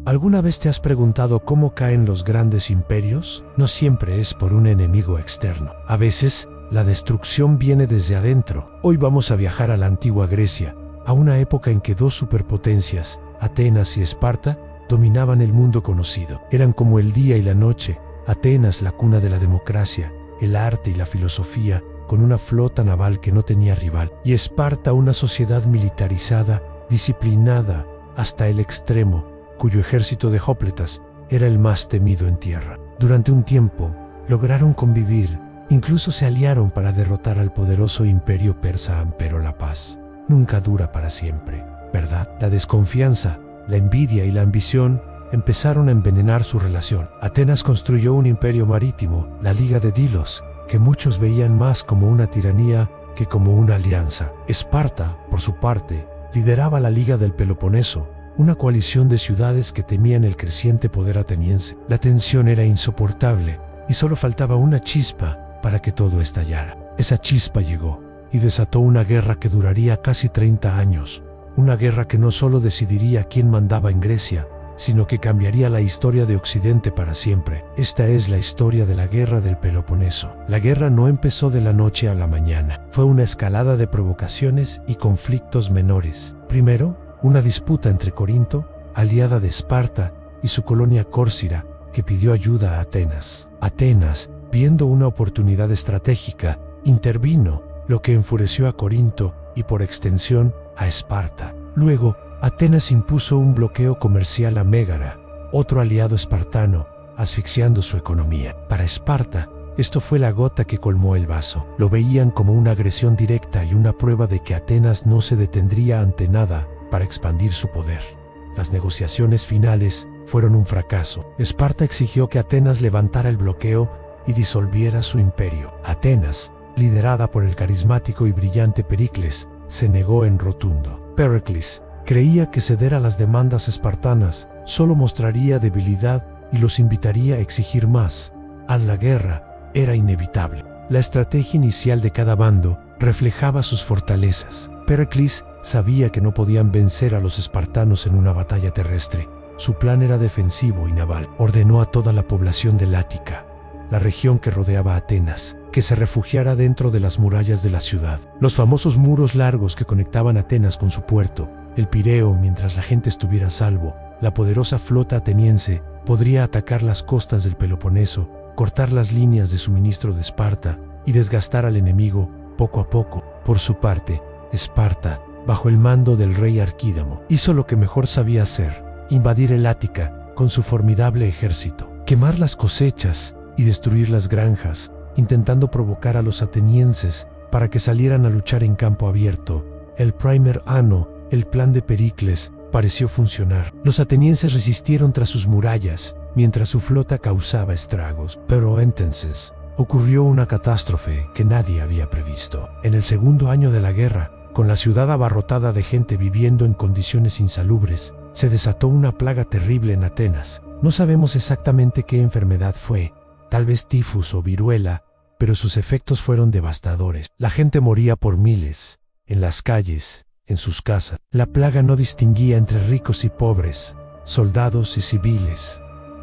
¿Alguna vez te has preguntado cómo caen los grandes imperios? No siempre es por un enemigo externo. A veces, la destrucción viene desde adentro. Hoy vamos a viajar a la antigua Grecia, a una época en que dos superpotencias, Atenas y Esparta, dominaban el mundo conocido. Eran como el día y la noche. Atenas, la cuna de la democracia, el arte y la filosofía, con una flota naval que no tenía rival. Y Esparta, una sociedad militarizada, disciplinada hasta el extremo, cuyo ejército de hópletas era el más temido en tierra. Durante un tiempo, lograron convivir, incluso se aliaron para derrotar al poderoso imperio persa, pero la paz nunca dura para siempre, ¿verdad? La desconfianza, la envidia y la ambición empezaron a envenenar su relación. Atenas construyó un imperio marítimo, la Liga de Dilos, que muchos veían más como una tiranía que como una alianza. Esparta, por su parte, lideraba la Liga del Peloponeso, una coalición de ciudades que temían el creciente poder ateniense. La tensión era insoportable y solo faltaba una chispa para que todo estallara. Esa chispa llegó y desató una guerra que duraría casi 30 años. Una guerra que no solo decidiría quién mandaba en Grecia, sino que cambiaría la historia de Occidente para siempre. Esta es la historia de la Guerra del Peloponeso. La guerra no empezó de la noche a la mañana. Fue una escalada de provocaciones y conflictos menores. Primero, una disputa entre Corinto, aliada de Esparta, y su colonia Córcira, que pidió ayuda a Atenas. Atenas, viendo una oportunidad estratégica, intervino, lo que enfureció a Corinto y por extensión a Esparta. Luego, Atenas impuso un bloqueo comercial a Mégara, otro aliado espartano, asfixiando su economía. Para Esparta, esto fue la gota que colmó el vaso. Lo veían como una agresión directa y una prueba de que Atenas no se detendría ante nada para expandir su poder. Las negociaciones finales fueron un fracaso. Esparta exigió que Atenas levantara el bloqueo y disolviera su imperio. Atenas, liderada por el carismático y brillante Pericles, se negó en rotundo. Pericles creía que ceder a las demandas espartanas solo mostraría debilidad y los invitaría a exigir más. La guerra era inevitable. La estrategia inicial de cada bando reflejaba sus fortalezas. Pericles sabía que no podían vencer a los espartanos en una batalla terrestre. Su plan era defensivo y naval. Ordenó a toda la población del Ática, la región que rodeaba a Atenas, que se refugiara dentro de las murallas de la ciudad. Los famosos muros largos que conectaban Atenas con su puerto, el Pireo, mientras la gente estuviera a salvo. La poderosa flota ateniense podría atacar las costas del Peloponeso, cortar las líneas de suministro de Esparta y desgastar al enemigo poco a poco. Por su parte, Esparta, bajo el mando del rey Arquídamo, hizo lo que mejor sabía hacer: invadir el Ática con su formidable ejército, quemar las cosechas y destruir las granjas, intentando provocar a los atenienses para que salieran a luchar en campo abierto. El primer anno, el plan de Pericles, pareció funcionar. Los atenienses resistieron tras sus murallas, mientras su flota causaba estragos. Pero entonces ocurrió una catástrofe que nadie había previsto. En el segundo año de la guerra, con la ciudad abarrotada de gente viviendo en condiciones insalubres, se desató una plaga terrible en Atenas. No sabemos exactamente qué enfermedad fue, tal vez tifus o viruela, pero sus efectos fueron devastadores. La gente moría por miles, en las calles, en sus casas. La plaga no distinguía entre ricos y pobres, soldados y civiles.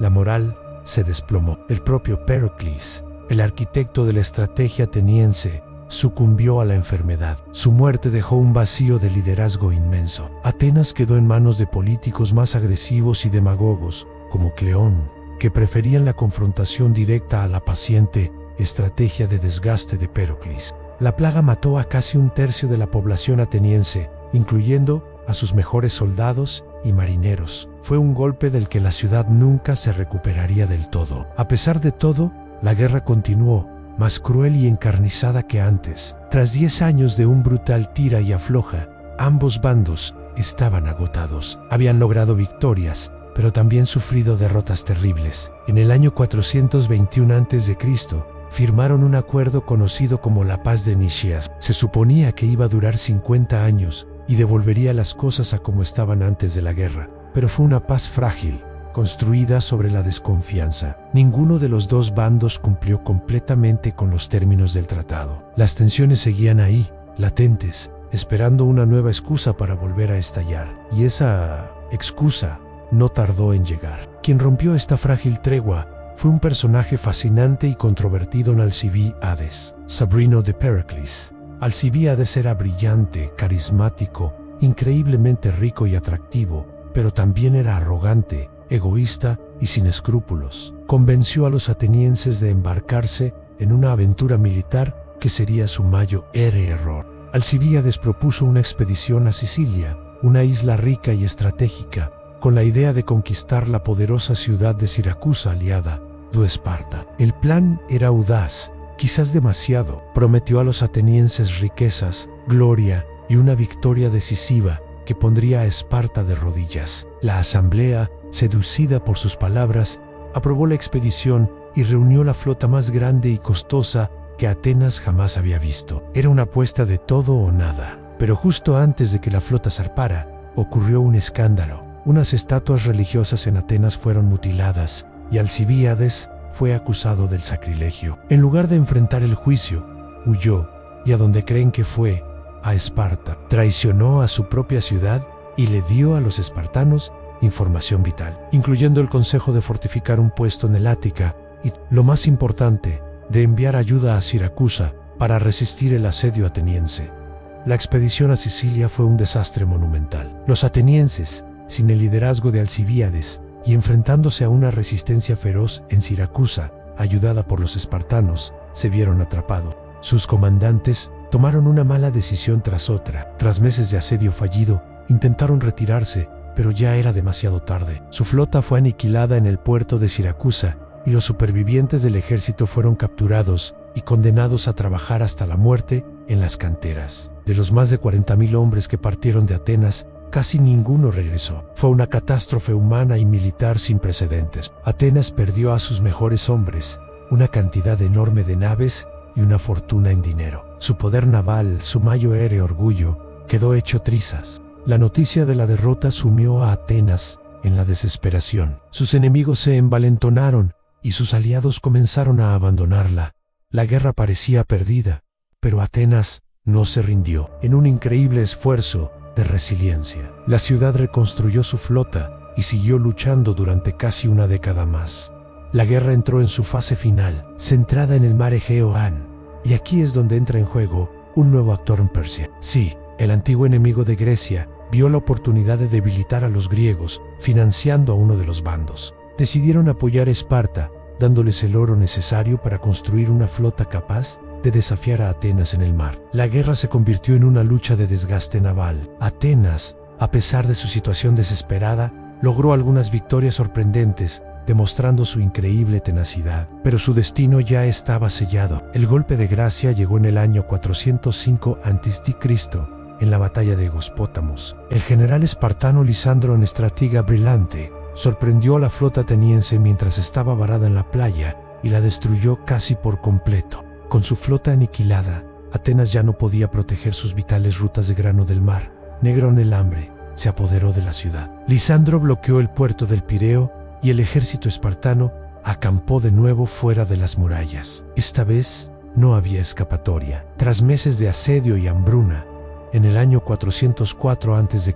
La moral se desplomó. El propio Pericles, el arquitecto de la estrategia ateniense, sucumbió a la enfermedad. Su muerte dejó un vacío de liderazgo inmenso. Atenas quedó en manos de políticos más agresivos y demagogos, como Cleón, que preferían la confrontación directa a la paciente estrategia de desgaste de Pericles. La plaga mató a casi un tercio de la población ateniense, incluyendo a sus mejores soldados y marineros. Fue un golpe del que la ciudad nunca se recuperaría del todo. A pesar de todo, la guerra continuó, más cruel y encarnizada que antes. Tras 10 años de un brutal tira y afloja, ambos bandos estaban agotados. Habían logrado victorias, pero también sufrido derrotas terribles. En el año 421 a.C., firmaron un acuerdo conocido como la Paz de Nicias. Se suponía que iba a durar 50 años y devolvería las cosas a como estaban antes de la guerra, pero fue una paz frágil, construida sobre la desconfianza. Ninguno de los dos bandos cumplió completamente con los términos del tratado. Las tensiones seguían ahí, latentes, esperando una nueva excusa para volver a estallar. Y esa excusa no tardó en llegar. Quien rompió esta frágil tregua fue un personaje fascinante y controvertido en Alcibíades, Sabrino de Pericles. Alcibíades era brillante, carismático, increíblemente rico y atractivo, pero también era arrogante, egoísta y sin escrúpulos. Convenció a los atenienses de embarcarse en una aventura militar que sería su mayor error. Alcibíades propuso una expedición a Sicilia, una isla rica y estratégica, con la idea de conquistar la poderosa ciudad de Siracusa aliada de Esparta. El plan era audaz, quizás demasiado. Prometió a los atenienses riquezas, gloria y una victoria decisiva que pondría a Esparta de rodillas. La asamblea, seducida por sus palabras, aprobó la expedición y reunió la flota más grande y costosa que Atenas jamás había visto. Era una apuesta de todo o nada. Pero justo antes de que la flota zarpara, ocurrió un escándalo. Unas estatuas religiosas en Atenas fueron mutiladas y Alcibíades fue acusado del sacrilegio. En lugar de enfrentar el juicio, huyó, y a donde creen que fue, a Esparta. Traicionó a su propia ciudad y le dio a los espartanos información vital, incluyendo el consejo de fortificar un puesto en el Ática y, lo más importante, de enviar ayuda a Siracusa para resistir el asedio ateniense. La expedición a Sicilia fue un desastre monumental. Los atenienses, sin el liderazgo de Alcibíades y enfrentándose a una resistencia feroz en Siracusa, ayudada por los espartanos, se vieron atrapados. Sus comandantes tomaron una mala decisión tras otra. Tras meses de asedio fallido, intentaron retirarse, pero ya era demasiado tarde. Su flota fue aniquilada en el puerto de Siracusa y los supervivientes del ejército fueron capturados y condenados a trabajar hasta la muerte en las canteras. De los más de 40.000 hombres que partieron de Atenas, casi ninguno regresó. Fue una catástrofe humana y militar sin precedentes. Atenas perdió a sus mejores hombres, una cantidad enorme de naves y una fortuna en dinero. Su poder naval, su mayor orgullo, quedó hecho trizas. La noticia de la derrota sumió a Atenas en la desesperación. Sus enemigos se envalentonaron y sus aliados comenzaron a abandonarla. La guerra parecía perdida, pero Atenas no se rindió. En un increíble esfuerzo de resiliencia, la ciudad reconstruyó su flota y siguió luchando durante casi una década más. La guerra entró en su fase final, centrada en el mar Egeo. Y aquí es donde entra en juego un nuevo actor en Persia. Sí, el antiguo enemigo de Grecia vio la oportunidad de debilitar a los griegos, financiando a uno de los bandos. Decidieron apoyar a Esparta, dándoles el oro necesario para construir una flota capaz de desafiar a Atenas en el mar. La guerra se convirtió en una lucha de desgaste naval. Atenas, a pesar de su situación desesperada, logró algunas victorias sorprendentes, demostrando su increíble tenacidad. Pero su destino ya estaba sellado. El golpe de gracia llegó en el año 405 a.C., en la batalla de Egospótamos. El general espartano Lisandro, un estratega brillante, sorprendió a la flota ateniense mientras estaba varada en la playa y la destruyó casi por completo. Con su flota aniquilada, Atenas ya no podía proteger sus vitales rutas de grano del mar. Negro en el hambre se apoderó de la ciudad. Lisandro bloqueó el puerto del Pireo y el ejército espartano acampó de nuevo fuera de las murallas. Esta vez no había escapatoria. Tras meses de asedio y hambruna, en el año 404 a.C.,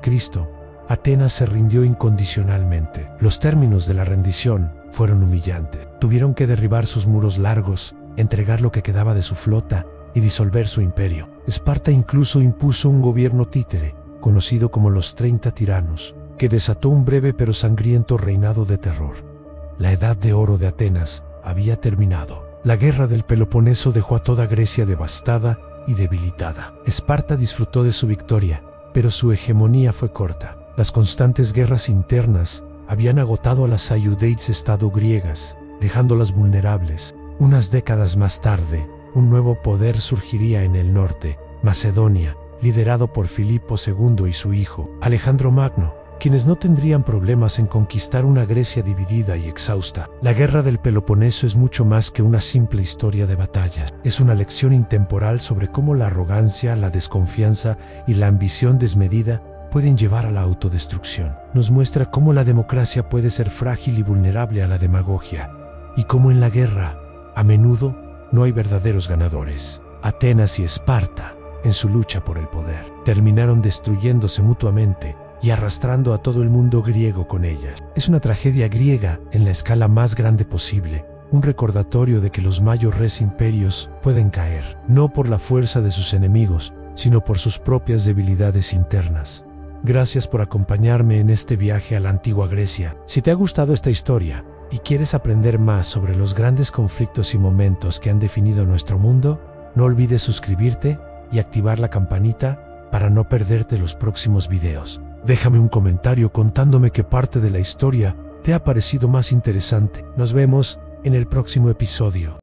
Atenas se rindió incondicionalmente. Los términos de la rendición fueron humillantes. Tuvieron que derribar sus muros largos, entregar lo que quedaba de su flota y disolver su imperio. Esparta incluso impuso un gobierno títere, conocido como los 30 tiranos, que desató un breve pero sangriento reinado de terror. La edad de oro de Atenas había terminado. La guerra del Peloponeso dejó a toda Grecia devastada y debilitada. Esparta disfrutó de su victoria, pero su hegemonía fue corta. Las constantes guerras internas habían agotado a las ciudades-estado griegas, dejándolas vulnerables. Unas décadas más tarde, un nuevo poder surgiría en el norte, Macedonia, liderado por Filipo II y su hijo, Alejandro Magno, quienes no tendrían problemas en conquistar una Grecia dividida y exhausta. La guerra del Peloponeso es mucho más que una simple historia de batallas. Es una lección intemporal sobre cómo la arrogancia, la desconfianza y la ambición desmedida pueden llevar a la autodestrucción. Nos muestra cómo la democracia puede ser frágil y vulnerable a la demagogia, y cómo en la guerra, a menudo, no hay verdaderos ganadores. Atenas y Esparta, en su lucha por el poder, terminaron destruyéndose mutuamente y arrastrando a todo el mundo griego con ellas. Es una tragedia griega en la escala más grande posible, un recordatorio de que los mayores imperios pueden caer, no por la fuerza de sus enemigos, sino por sus propias debilidades internas. Gracias por acompañarme en este viaje a la antigua Grecia. Si te ha gustado esta historia y quieres aprender más sobre los grandes conflictos y momentos que han definido nuestro mundo, no olvides suscribirte y activar la campanita para no perderte los próximos videos. Déjame un comentario contándome qué parte de la historia te ha parecido más interesante. Nos vemos en el próximo episodio.